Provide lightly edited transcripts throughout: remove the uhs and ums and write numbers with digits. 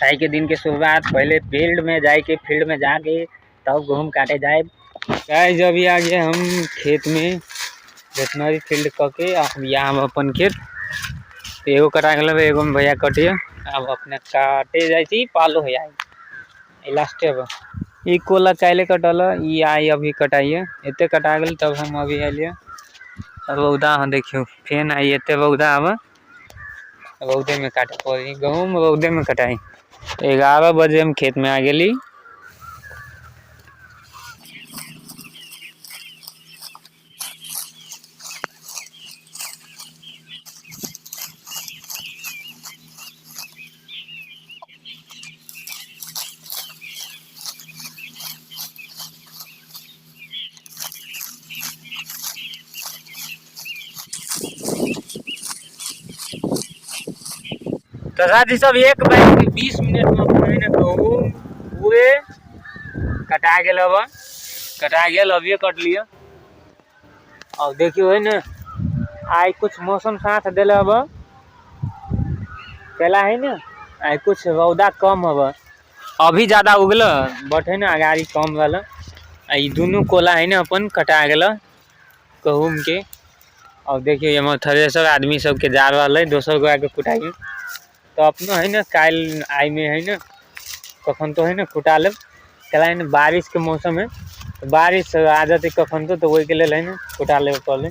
आई के दिन के शुरुआत पहले फील्ड में जाके तब गेहूँ काटे जाए। गाइस अभी आ गए हम खेत में वेटनरी फील्ड करके। अब यहाँ अपन खेत एगो कटा गल, एगो में भैया कटिए। अब अपने काटे जाए पालो है लास्ट ई कोला काले कटल ई आई अभी कटाइए एते कटा गल। तब हम अभी आइए रौदा देखियो फेन आई एते रौदा। अब रौदे में काटे पड़ी गेहूँ रौदे में कटाई। 11 बजे हम खेत में आ गई। तो साथी सब 1:20 में गेहूँ पूरे कटा गल। अब कटा गल अभी कट लिया। अब देखियो है ना आई कुछ मौसम साथ दिले। अब केला है ना आई कुछ रौदा कम अब अभी ज्यादा उगल बट है ना अगाड़ी कम वाला दोनों कोला है ना अपन कटा गल गहूम के। अब देखियो ये थ्रेसर आदमी सबके जा रहा है दोसर गो आके कुटाई। तो अपना है ना काल आई में है ना कखन तो है ना कुटा ले केला है ना बारिश के मौसम है तो बारिश आ जाती कखन तो वही के लिए है ना कुटा ले पड़े।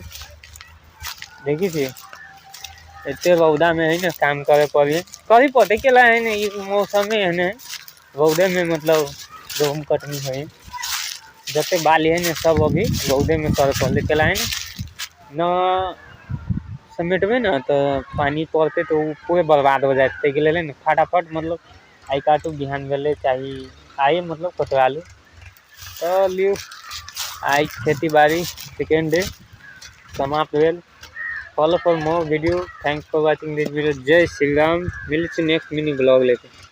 देखी थी इतने रौदा में है ना काम करे पड़े कभी पड़े केला है ना ये मौसम है ना रौदे में मतलब गेहूँ कटनी है जते बाली है ना सब अभी रौदे में करे पड़े। केला है ना समेट में ना तो पानी पड़ते तो पूरे बर्बाद हो जाते के लिए ना फटाफट मतलब आई काटू बिहान गले चाहिए आइए मतलब कटवा लू। तो लियो आई खेती बाड़ी सेकेंड डे समाप्त भेल। Follow for more video. Thanks for watching this video. जय श्री राम। मिलते नेक्स्ट मिनी ब्लॉग लेके।